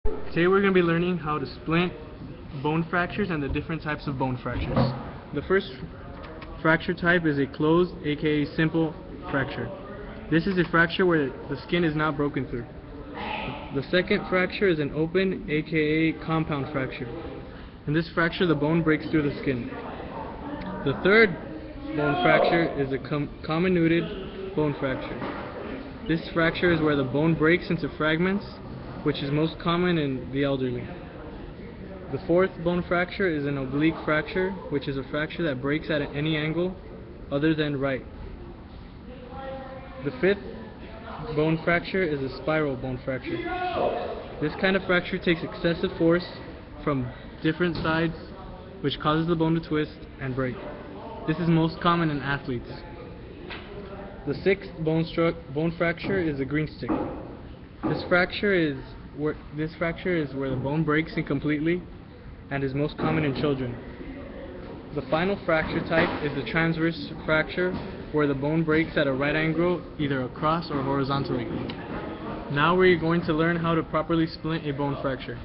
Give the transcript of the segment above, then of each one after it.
Today we're going to be learning how to splint bone fractures and the different types of bone fractures. The first fracture type is a closed, aka simple fracture. This is a fracture where the skin is not broken through. The second fracture is an open, aka compound fracture. In this fracture the bone breaks through the skin. The third bone fracture is a comminuted bone fracture. This fracture is where the bone breaks into fragments, which is most common in the elderly. The fourth bone fracture is an oblique fracture, which is a fracture that breaks at any angle other than right. The fifth bone fracture is a spiral bone fracture. This kind of fracture takes excessive force from different sides, which causes the bone to twist and break. This is most common in athletes. The sixth bone fracture is a green stick. This fracture is where the bone breaks incompletely and is most common in children. The final fracture type is the transverse fracture, where the bone breaks at a right angle, either across or horizontally. Now we're going to learn how to properly splint a bone fracture.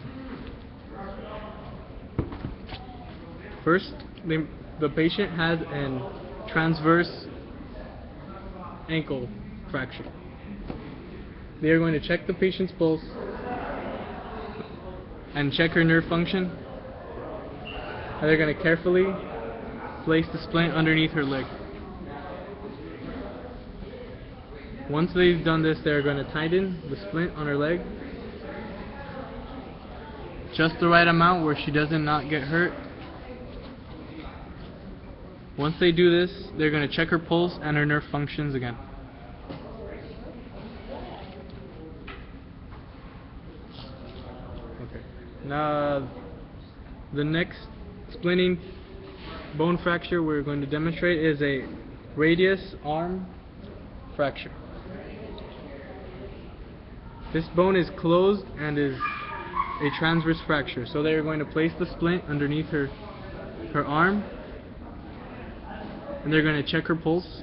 First, the patient has a transverse ankle fracture. They are going to check the patient's pulse and check her nerve function, and they're going to carefully place the splint underneath her leg. Once they've done this, they're going to tighten the splint on her leg just the right amount where she doesn't not get hurt. Once they do this, they're going to check her pulse and her nerve functions again. Okay. Now, the next splinting bone fracture we're going to demonstrate is a radius arm fracture. This bone is closed and is a transverse fracture. So they're going to place the splint underneath her arm, and they're going to check her pulse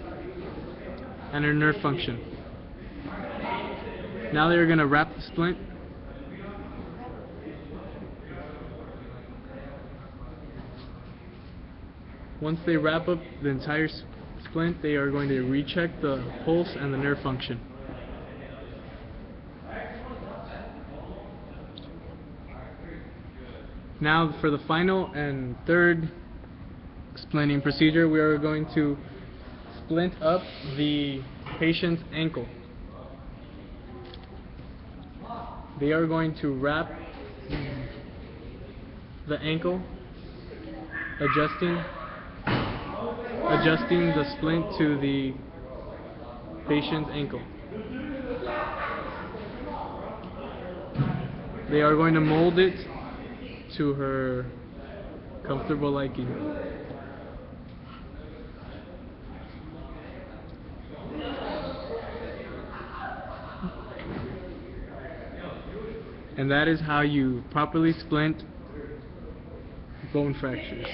and her nerve function. Now they're going to wrap the splint. Once they wrap up the entire splint, they are going to recheck the pulse and the nerve function. Now for the final and third splinting procedure, we are going to splint up the patient's ankle. They are going to wrap the ankle, adjusting the splint to the patient's ankle. They are going to mold it to her comfortable liking. And that is how you properly splint bone fractures.